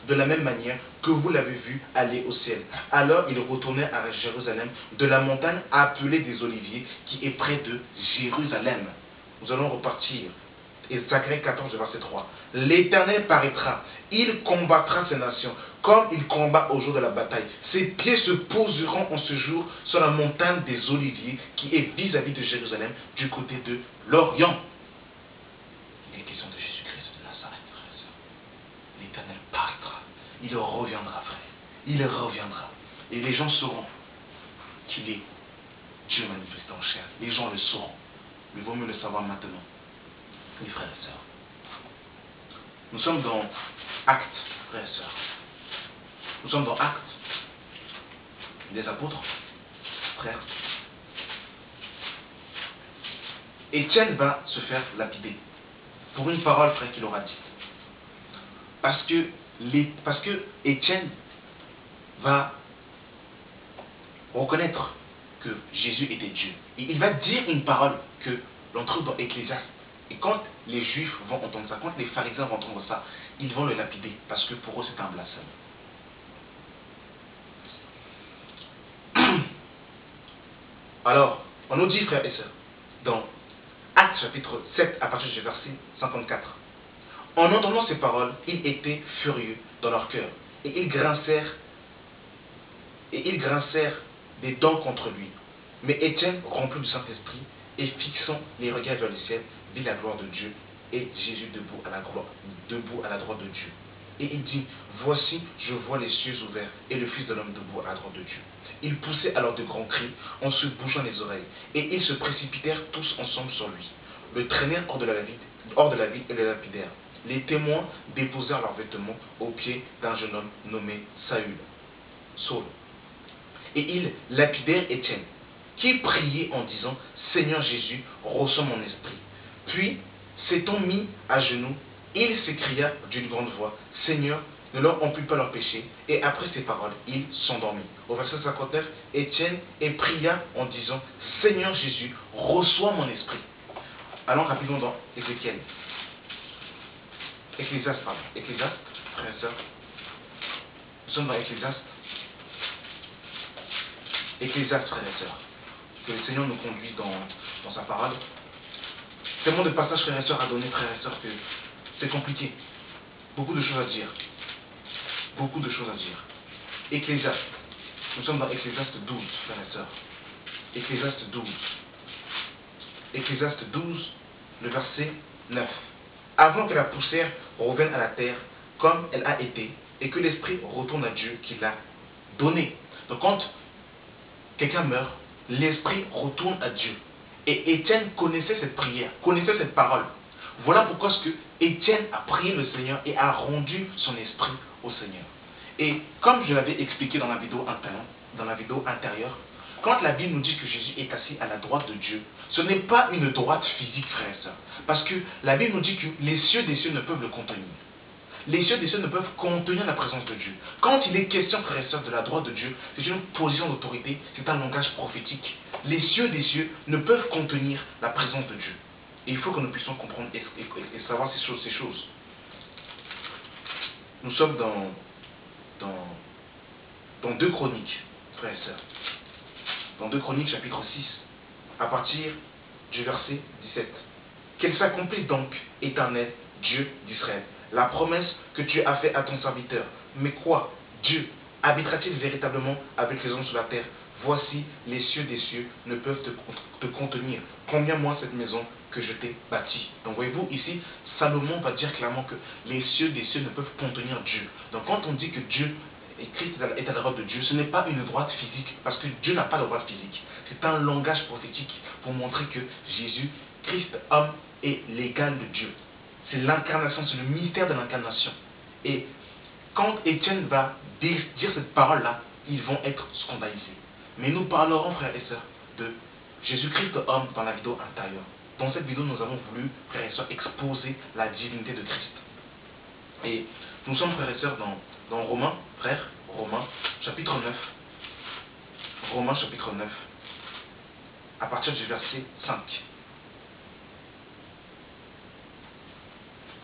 de la même manière que vous l'avez vu aller au ciel. Alors ils retournèrent à Jérusalem de la montagne appelée des Oliviers qui est près de Jérusalem. Nous allons repartir. Et Zacharie 14, verset 3. L'Éternel paraîtra, il combattra ces nations, comme il combat au jour de la bataille. Ses pieds se poseront en ce jour sur la montagne des Oliviers, qui est vis-à-vis de Jérusalem, du côté de l'Orient. Il est question de Jésus-Christ de Nazareth, frères et sœurs. L'Éternel paraîtra, il reviendra, frère. Il reviendra. Et les gens sauront qu'il est Dieu manifesté en chair. Les gens le sauront. Mais il vaut mieux le savoir maintenant. Les frères et sœurs. Nous sommes dans Actes, frères et sœurs. Nous sommes dans Actes des apôtres, frères. Étienne va se faire lapider pour une parole, frère, qu'il aura dite. Parce que Étienne va reconnaître que Jésus était Dieu. Et il va dire une parole que l'on trouve dans Ecclésiaste. Et quand les Juifs vont entendre ça, quand les pharisiens vont entendre ça, ils vont le lapider parce que pour eux c'est un blasphème. Alors, on nous dit, frères et sœurs, dans Actes chapitre 7, à partir du verset 54, en entendant ces paroles, ils étaient furieux dans leur cœur, et ils grincèrent des dents contre lui. Mais Étienne, rempli du Saint-Esprit, et fixant les regards vers le ciel, vit la gloire de Dieu, et Jésus debout à la droite de Dieu. Et il dit, voici, je vois les cieux ouverts, et le Fils de l'homme debout à la droite de Dieu. Ils poussaient alors de grands cris, en se bouchant les oreilles, et ils se précipitèrent tous ensemble sur lui, le traînèrent hors de la ville et le lapidèrent. Les témoins déposèrent leurs vêtements aux pieds d'un jeune homme nommé Saul. Et ils lapidèrent Étienne, qui priait en disant, Seigneur Jésus, reçois mon esprit. Puis, s'étant mis à genoux, il s'écria d'une grande voix, Seigneur, ne leur ampute pas leurs péchés. Et après ces paroles, il s'endormit. Au verset 59, Étienne pria en disant, Seigneur Jésus, reçois mon esprit. Allons rapidement dans Ecclésiaste, frères et sœurs. Nous sommes dans Ecclésiaste, frères et sœurs. Que le Seigneur nous conduise dans sa parole. Tellement de passages, frères et sœurs, à donner, frères et sœurs, que c'est compliqué. Beaucoup de choses à dire. Ecclésiaste. Nous sommes dans Ecclésiaste 12, frères et sœurs. Ecclésiaste 12, le verset 9. Avant que la poussière revienne à la terre comme elle a été, et que l'esprit retourne à Dieu qui l'a donné. Donc quand quelqu'un meurt, l'esprit retourne à Dieu. Et Étienne connaissait cette prière, connaissait cette parole. Voilà pourquoi ce que Étienne a prié le Seigneur et a rendu son esprit au Seigneur. Et comme je l'avais expliqué dans la vidéo antérieure, quand la Bible nous dit que Jésus est assis à la droite de Dieu, ce n'est pas une droite physique, frères et sœurs. Parce que la Bible nous dit que les cieux des cieux ne peuvent le contenir. Les cieux des cieux ne peuvent contenir la présence de Dieu. Quand il est question, frères et sœurs, de la droite de Dieu, c'est une position d'autorité, c'est un langage prophétique. Les cieux des cieux ne peuvent contenir la présence de Dieu. Et il faut que nous puissions comprendre et savoir ces choses. Nous sommes dans 2 Chroniques, frères et sœurs. Dans 2 Chroniques, chapitre 6, à partir du verset 17. Qu'elle s'accomplisse donc, Éternel, Dieu d'Israël, la promesse que tu as faite à ton serviteur. Mais quoi? Dieu habitera-t-il véritablement avec les hommes sur la terre? Voici, les cieux des cieux ne peuvent te contenir. Combien moins cette maison que je t'ai bâtie. Donc voyez-vous, ici, Salomon va dire clairement que les cieux des cieux ne peuvent contenir Dieu. Donc quand on dit que Dieu et Christ est à la droite de Dieu, ce n'est pas une droite physique, parce que Dieu n'a pas de droite physique. C'est un langage prophétique pour montrer que Jésus, Christ, homme, est l'égal de Dieu. C'est l'incarnation, c'est le mystère de l'incarnation. Et quand Étienne va dire cette parole-là, ils vont être scandalisés. Mais nous parlerons, frères et sœurs, de Jésus-Christ homme dans la vidéo antérieure. Dans cette vidéo, nous avons voulu, frères et sœurs, exposer la divinité de Christ. Et nous sommes, frères et sœurs, dans Romains, frères, Romains, chapitre 9. Romains, chapitre 9, à partir du verset 5.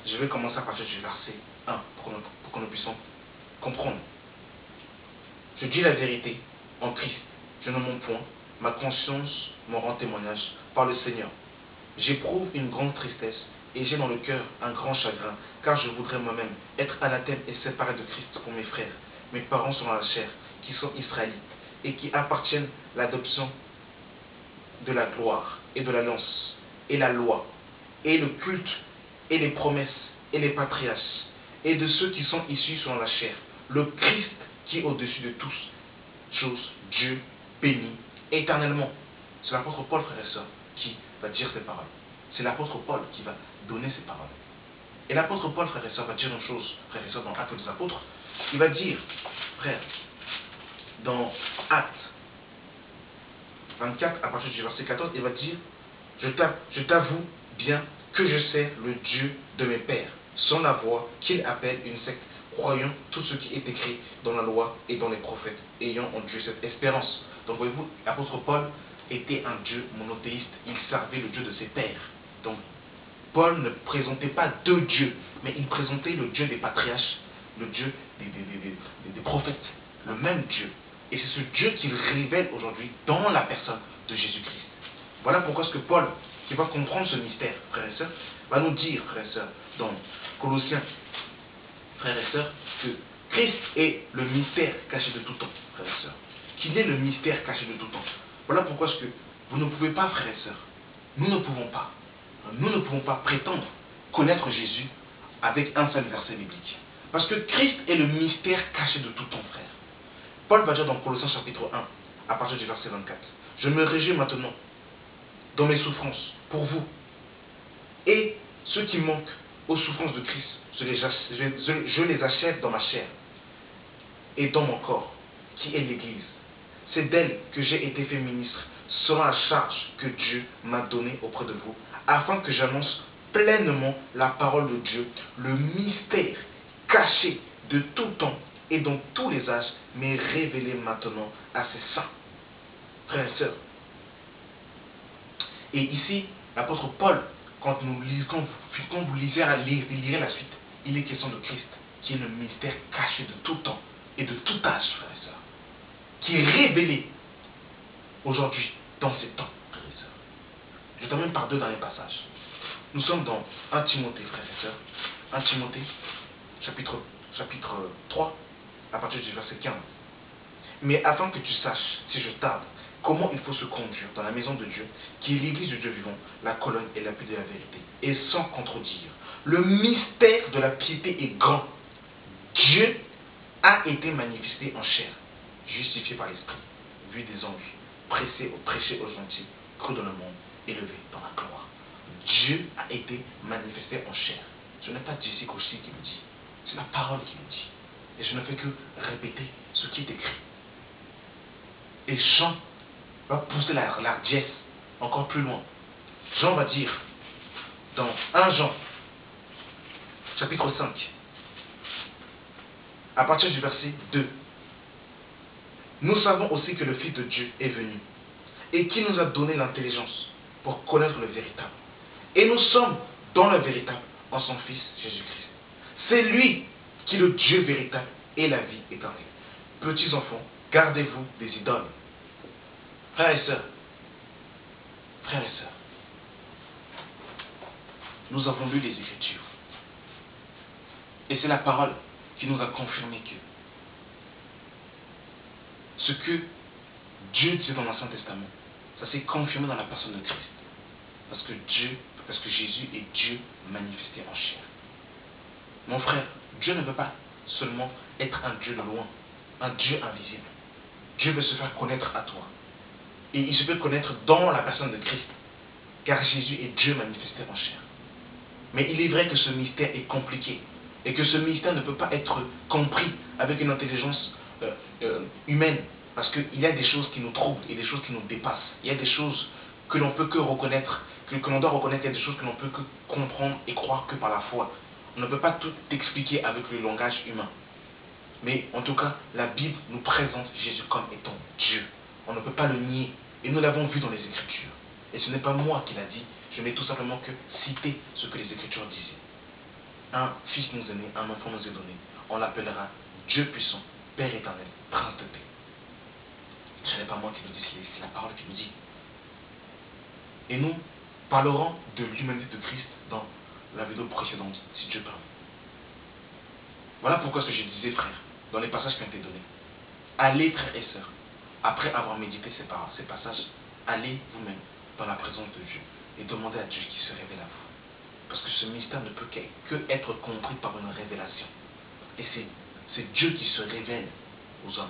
Je vais commencer à partir du verset 1 pour que nous puissions comprendre. Je dis la vérité en Christ, je ne mens point, ma conscience m'en rend témoignage par le Seigneur. J'éprouve une grande tristesse et j'ai dans le cœur un grand chagrin, car je voudrais moi-même être anathème et séparé de Christ pour mes frères, mes parents sont dans la chair, qui sont israélites, et qui appartiennent à l'adoption de la gloire et de l'alliance, et la loi, et le culte, et les promesses, et les patriarches, et de ceux qui sont issus selon la chair, le Christ qui est au-dessus de tous choses, Dieu béni éternellement. C'est l'apôtre Paul, frères et sœurs, qui va dire ces paroles. C'est l'apôtre Paul qui va donner ces paroles. Et l'apôtre Paul, frères et sœurs, va dire une chose, frères et sœurs, dans Actes des Apôtres. Il va dire, frères, dans Actes 24, à partir du verset 14, il va dire, je t'avoue bien que je sais le Dieu de mes pères, sans la voix qu'il appelle une secte, croyant tout ce qui est écrit dans la loi et dans les prophètes, ayant en Dieu cette espérance. Donc voyez-vous, l'apôtre Paul était un Dieu monothéiste, il servait le Dieu de ses pères. Donc Paul ne présentait pas deux dieux, mais il présentait le Dieu des patriarches, le Dieu des prophètes, le même Dieu. Et c'est ce Dieu qu'il révèle aujourd'hui dans la personne de Jésus-Christ. Voilà pourquoi ce que Paul, qui va comprendre ce mystère, frères et sœurs, va nous dire, frères et sœurs, dans Colossiens, frères et sœurs, que Christ est le mystère caché de tout temps, frères et sœurs. Qu'il est le mystère caché de tout temps. Voilà pourquoi ce que vous ne pouvez pas, frères et sœurs, nous ne pouvons pas prétendre connaître Jésus avec un seul verset biblique. Parce que Christ est le mystère caché de tout temps, frère. Paul va dire dans Colossiens chapitre 1, à partir du verset 24, « Je me réjouis maintenant dans mes souffrances pour vous. Et ceux qui manquent aux souffrances de Christ, je les achève dans ma chair et dans mon corps, qui est l'Église. C'est d'elle que j'ai été fait ministre, selon la charge que Dieu m'a donnée auprès de vous, afin que j'annonce pleinement la parole de Dieu, le mystère caché de tout temps et dans tous les âges, mais révélé maintenant à ses saints. » Frères et sœurs, et ici, l'apôtre Paul, quand vous lirez la suite, il est question de Christ, qui est le mystère caché de tout temps et de tout âge, frères et sœurs, qui est révélé aujourd'hui, dans ces temps, frères et sœurs. Je termine par deux derniers passages. Nous sommes dans 1 Timothée, frères et sœurs. 1 Timothée, chapitre 3, à partir du verset 15. Mais afin que tu saches, si je tarde, comment il faut se conduire dans la maison de Dieu, qui est l'église du Dieu vivant, la colonne et l'appui de la vérité, et sans contredire. Le mystère de la piété est grand. Dieu a été manifesté en chair, justifié par l'Esprit, vu des anges, prêché aux gentils, cru dans le monde, élevé dans la gloire. Dieu a été manifesté en chair. Ce n'est pas Jesse Koshi qui me dit, c'est la parole qui me dit. Et je ne fais que répéter ce qui est écrit. Et Jean va pousser l'ardiesse encore plus loin. Jean va dire, dans 1 Jean, chapitre 5, à partir du verset 2, nous savons aussi que le Fils de Dieu est venu et qui nous a donné l'intelligence pour connaître le véritable. Et nous sommes dans le véritable en son Fils Jésus-Christ. C'est lui qui est le Dieu véritable et la vie éternelle. Petits enfants, gardez-vous des idoles. Frères et sœurs, nous avons lu les Écritures. Et c'est la parole qui nous a confirmé que ce que Dieu disait dans l'Ancien Testament, ça s'est confirmé dans la personne de Christ. Parce que Jésus est Dieu manifesté en chair. Mon frère, Dieu ne veut pas seulement être un Dieu de loin, un Dieu invisible. Dieu veut se faire connaître à toi. Et il se fait connaître dans la personne de Christ. Car Jésus est Dieu manifesté en chair. Mais il est vrai que ce mystère est compliqué. Et que ce mystère ne peut pas être compris avec une intelligence humaine. Parce qu'il y a des choses qui nous troublent et des choses qui nous dépassent. Il y a des choses que l'on peut que reconnaître, que l'on doit reconnaître. Il y a des choses que l'on peut que comprendre et croire que par la foi. On ne peut pas tout expliquer avec le langage humain. Mais en tout cas, la Bible nous présente Jésus comme étant Dieu. On ne peut pas le nier. Et nous l'avons vu dans les Écritures. Et ce n'est pas moi qui l'a dit. Je n'ai tout simplement que cité ce que les Écritures disaient. Un fils nous est né, un enfant nous est donné. On l'appellera Dieu puissant, Père éternel, Prince de paix. Ce n'est pas moi qui le dis, c'est la parole qui nous dit. Et nous parlerons de l'humanité de Christ dans la vidéo précédente, si Dieu permet. Voilà pourquoi ce que je disais, frère, dans les passages qui ont été donnés. Allez, frères et sœurs, après avoir médité ces passages, allez vous-même dans la présence de Dieu et demandez à Dieu qui se révèle à vous. Parce que ce mystère ne peut que être compris par une révélation. Et c'est Dieu qui se révèle aux hommes.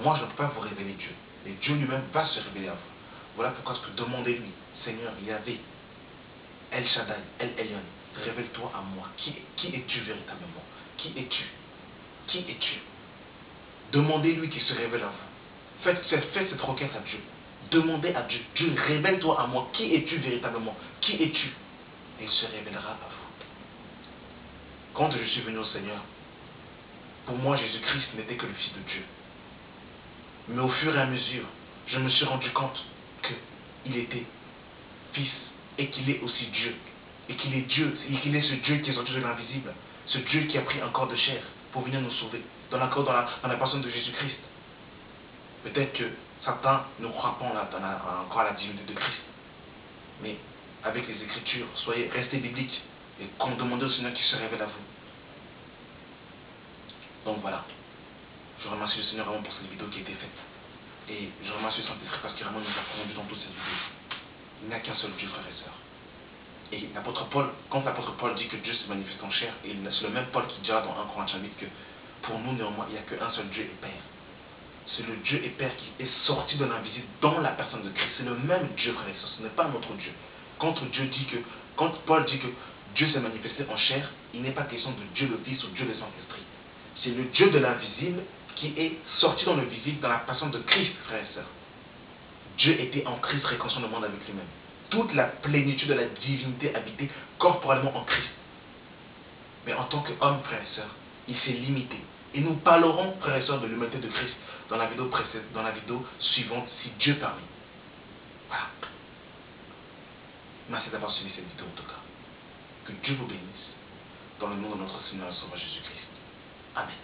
Moi, je ne peux pas vous révéler Dieu. Mais Dieu lui-même va se révéler à vous. Voilà pourquoi ce que demandez-lui, Seigneur, Yahvé, El Shaddai, El Elyon, révèle-toi à moi. Qui es-tu véritablement? Qui es-tu? Qui es-tu? Demandez-lui qu'il se révèle à vous. Faites cette requête à Dieu. Demandez à Dieu, Dieu, révèle-toi à moi. Qui es-tu véritablement? Qui es-tu? Et il se révélera à vous. Quand je suis venu au Seigneur, pour moi, Jésus-Christ n'était que le Fils de Dieu. Mais au fur et à mesure, je me suis rendu compte qu'il était Fils et qu'il est aussi Dieu. Et qu'il est Dieu, et qu'il est ce Dieu qui est sorti de l'invisible. Ce Dieu qui a pris un corps de chair pour venir nous sauver. Dans la personne de Jésus-Christ. Peut-être que certains ne croient pas encore à la divinité de Christ. Mais avec les Écritures, restez bibliques et demandez au Seigneur qui se révèle à vous. Donc voilà. Je remercie le Seigneur vraiment pour cette vidéo qui a été faite. Et je remercie le Saint-Esprit parce qu'il vraiment nous a conduit dans toute cette vidéo. Il n'y a qu'un seul Dieu, frères et sœurs. Et l'apôtre Paul, quand l'apôtre Paul dit que Dieu se manifeste en chair, et c'est le même Paul qui dira dans 1 Corinthiens 8 que pour nous néanmoins, il n'y a qu'un seul Dieu et Père. C'est le Dieu et Père qui est sorti de l'invisible dans la personne de Christ. C'est le même Dieu, frères et sœurs. Ce n'est pas un autre Dieu. Quand Paul dit que Dieu s'est manifesté en chair, il n'est pas question de Dieu le Fils ou Dieu le Saint-Esprit. C'est le Dieu de l'invisible qui est sorti dans le visible dans la personne de Christ, frères et sœurs. Dieu était en Christ réconciliant le monde avec lui-même. Toute la plénitude de la divinité habitait corporellement en Christ. Mais en tant qu'homme, frères et sœurs, il s'est limité. Et nous parlerons, frères et sœurs, de l'humanité de Christ dans la vidéo suivante, si Dieu permet. Voilà. Merci d'avoir suivi cette vidéo en tout cas. Que Dieu vous bénisse dans le nom de notre Seigneur et Sauveur Jésus-Christ. Amen.